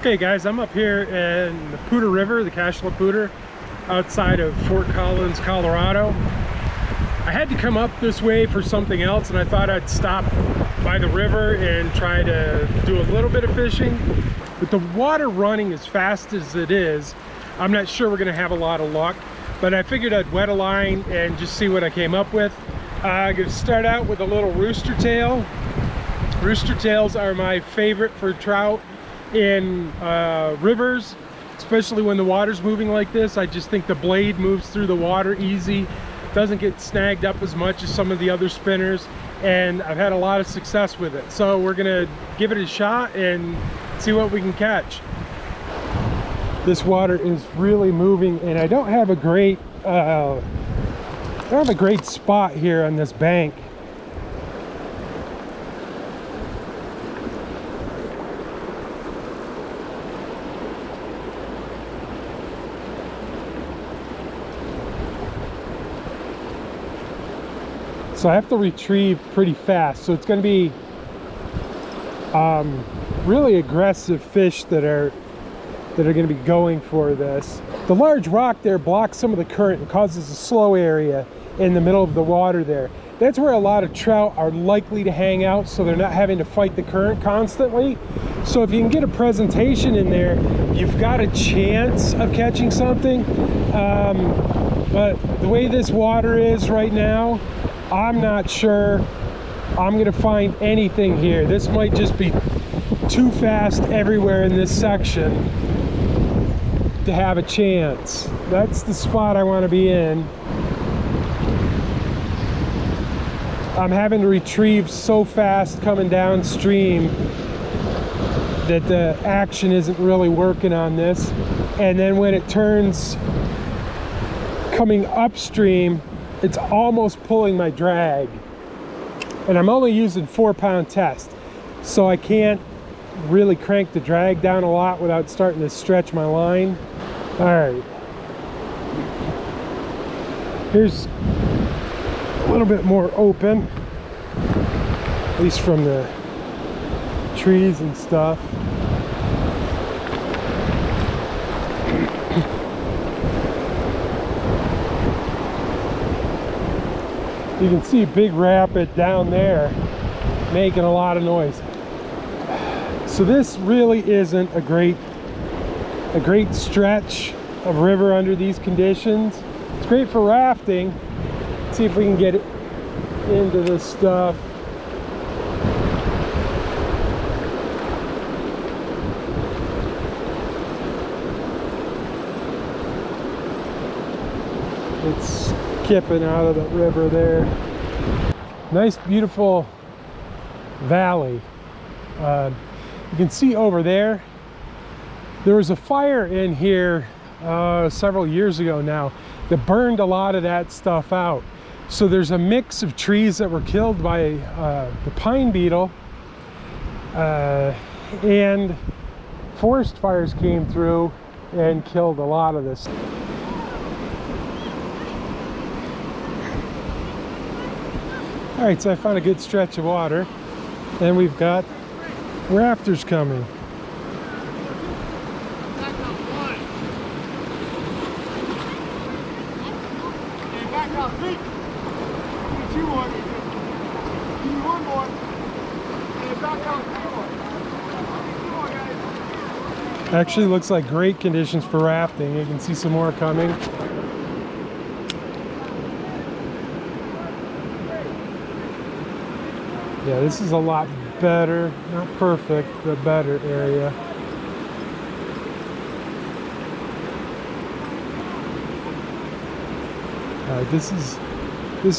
Okay guys, I'm up here in the Pouder River, the Pouder, outside of Fort Collins, Colorado. I had to come up this way for something else, and I thought I'd stop by the river and try to do a little bit of fishing. With the water running as fast as it is, I'm not sure we're gonna have a lot of luck, but I figured I'd wet a line and just see what I came up with. I'm gonna start out with a little rooster tail. Rooster tails are my favorite for trout in rivers, especially when the water's moving like this. I just think the blade moves through the water easy, doesn't get snagged up as much as some of the other spinners, and I've had a lot of success with it. So we're gonna give it a shot and see what we can catch. This water is really moving, and I don't have a great spot here on this bank. So I have to retrieve pretty fast. So it's going to be really aggressive fish that are going to be going for this. The large rock there blocks some of the current and causes a slow area in the middle of the water there. That's where a lot of trout are likely to hang out, so they're not having to fight the current constantly. So if you can get a presentation in there, you've got a chance of catching something. But the way this water is right now, I'm not sure I'm gonna find anything here. This might just be too fast everywhere in this section to have a chance. That's the spot I want to be in. I'm having to retrieve so fast coming downstream that the action isn't really working on this. And then when it turns coming upstream, it's almost pulling my drag, and I'm only using 4-pound test, so I can't really crank the drag down a lot without starting to stretch my line. All right, here's a little bit more open, at least from the trees and stuff. You can see a big rapid down there making a lot of noise. So this really isn't a great stretch of river under these conditions. It's great for rafting. Let's see if we can get into this stuff. It's skipping out of the river there. Nice, beautiful valley. You can see over there, there was a fire in here several years ago now that burned a lot of that stuff out. So there's a mix of trees that were killed by the pine beetle, and forest fires came through and killed a lot of this. All right, so I found a good stretch of water, and we've got rafters coming. Actually looks like great conditions for rafting. You can see some more coming. Yeah, this is a lot better, not perfect, but better area. All right, this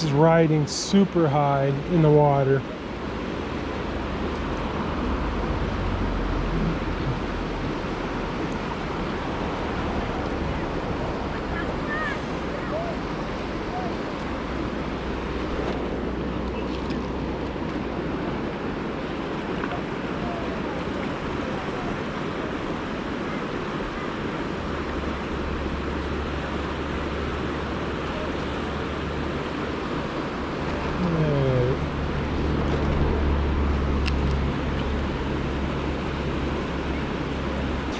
is riding super high in the water.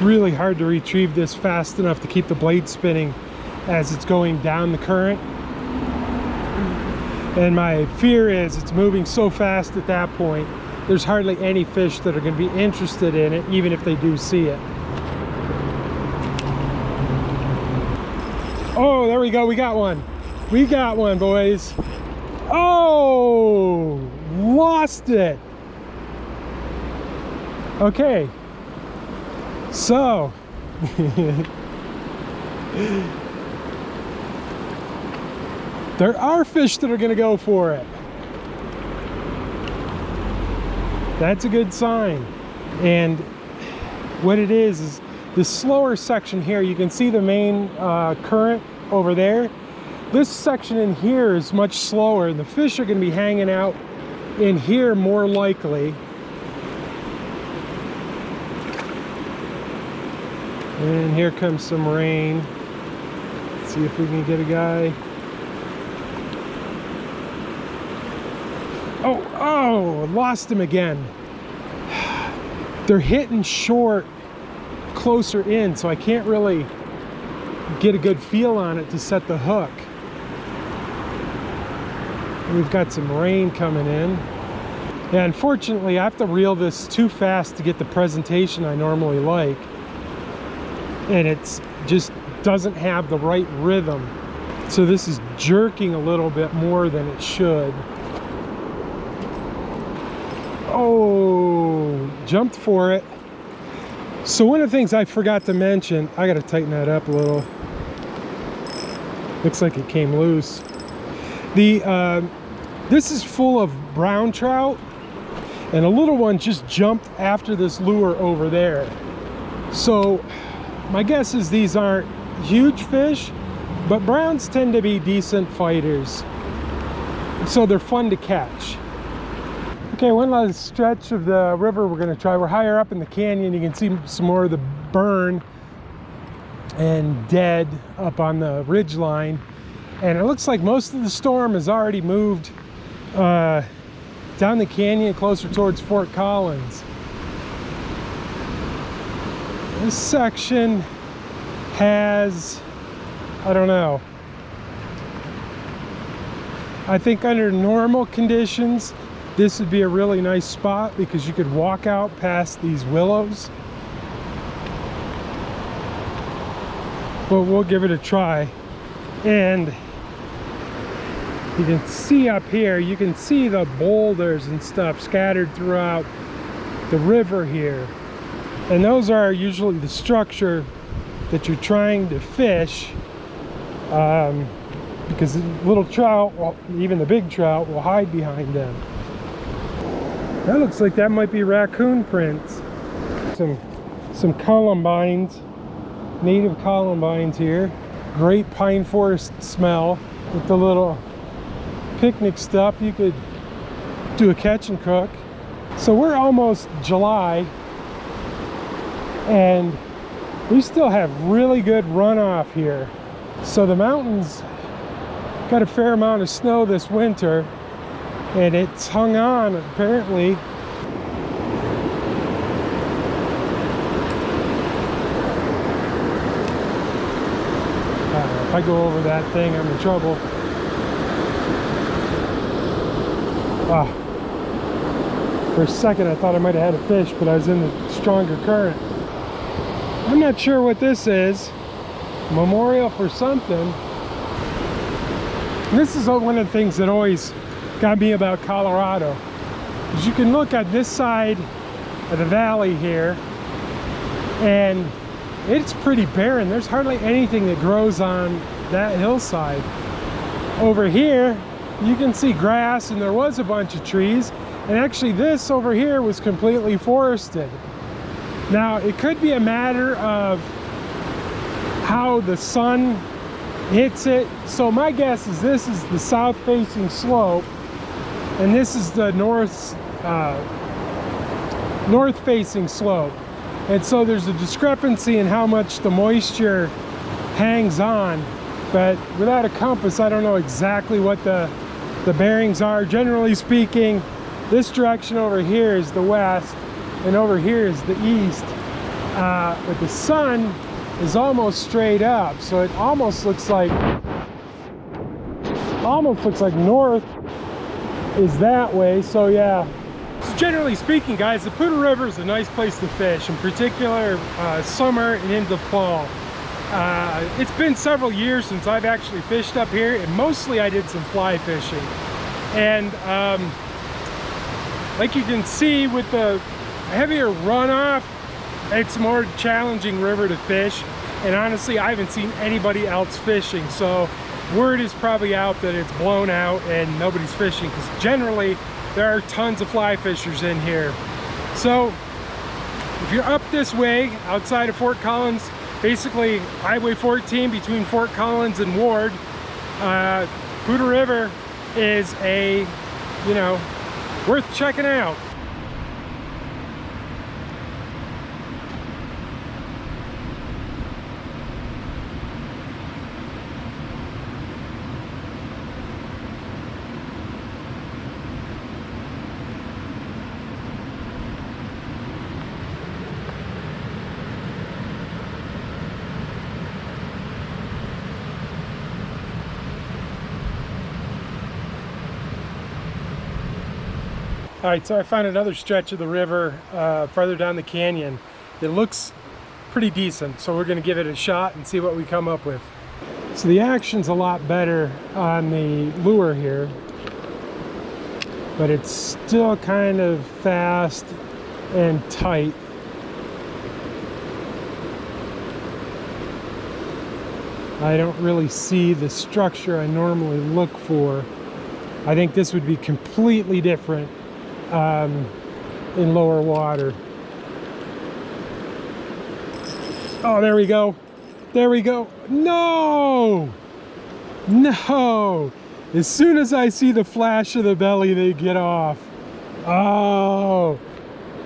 really hard to retrieve this fast enough to keep the blade spinning as it's going down the current. And my fear is it's moving so fast at that point, there's hardly any fish that are going to be interested in it, even if they do see it. Oh, there we go. We got one. We got one, boys. Oh, lost it. Okay. So, there are fish that are going to go for it. That's a good sign. And what it is the slower section here, you can see the main current over there. This section in here is much slower, and the fish are going to be hanging out in here more likely. And here comes some rain. Let's see if we can get a guy. Oh, lost him again. They're hitting short closer in, so I can't really get a good feel on it to set the hook. We've got some rain coming in. Yeah, unfortunately, I have to reel this too fast to get the presentation I normally like. And it's just doesn't have the right rhythm. So this is jerking a little bit more than it should. Oh, jumped for it. So one of the things I forgot to mention, I gotta tighten that up a little. Looks like it came loose. This is full of brown trout, and a little one just jumped after this lure over there. So my guess is these aren't huge fish, but browns tend to be decent fighters, so they're fun to catch. Okay, one last stretch of the river we're going to try. We're higher up in the canyon. You can see some more of the burn and dead up on the ridge line, and it looks like most of the storm has already moved down the canyon closer towards Fort Collins. This section has, I don't know, I think under normal conditions this would be a really nice spot because you could walk out past these willows. But we'll give it a try. And you can see up here, you can see the boulders and stuff scattered throughout the river here. And those are usually the structure that you're trying to fish, because the little trout, well, even the big trout, will hide behind them. That looks like that might be raccoon prints. Some columbines, native columbines here. Great pine forest smell with the little picnic stuff. You could do a catch and cook. So we're almost July, and we still have really good runoff here. So the mountains got a fair amount of snow this winter, and it's hung on apparently. If I go over that thing, I'm in trouble. For a second I thought I might have had a fish, but I was in the stronger current. I'm not sure what this is. Memorial for something. And this is one of the things that always got me about Colorado, is you can look at this side of the valley here and it's pretty barren. There's hardly anything that grows on that hillside. Over here you can see grass, and there was a bunch of trees, and actually this over here was completely forested. Now it could be a matter of how the sun hits it. So my guess is this is the south facing slope, and this is the north facing slope. And so there's a discrepancy in how much the moisture hangs on, but without a compass I don't know exactly what the bearings are. Generally speaking, this direction over here is the west, and over here is the east. but the sun is almost straight up, so it almost looks like north is that way. So yeah. So generally speaking, guys, the Pouder River is a nice place to fish, in particular summer and into fall. It's been several years since I've actually fished up here, and mostly I did some fly fishing. And like you can see, with the heavier runoff, it's a more challenging river to fish. And honestly, I haven't seen anybody else fishing, so word is probably out that it's blown out and nobody's fishing, because generally there are tons of fly fishers in here. So if you're up this way outside of Fort Collins, basically Highway 14 between Fort Collins and Ward, Pouder River is a, you know, worth checking out. All right, so I found another stretch of the river farther down the canyon. It looks pretty decent, so we're gonna give it a shot and see what we come up with. So the action's a lot better on the lure here, but it's still kind of fast and tight. I don't really see the structure I normally look for. I think this would be completely different in lower water. Oh, there we go. There we go. No! No! As soon as I see the flash of the belly, they get off. Oh!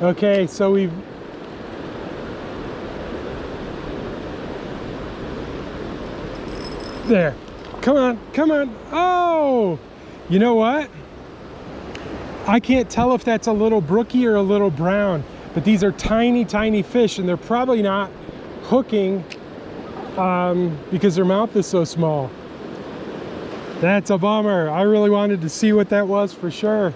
Okay, so we've... There. Come on, come on. Oh! You know what? I can't tell if that's a little brookie or a little brown, but these are tiny, tiny fish, and they're probably not hooking because their mouth is so small. That's a bummer. I really wanted to see what that was for sure.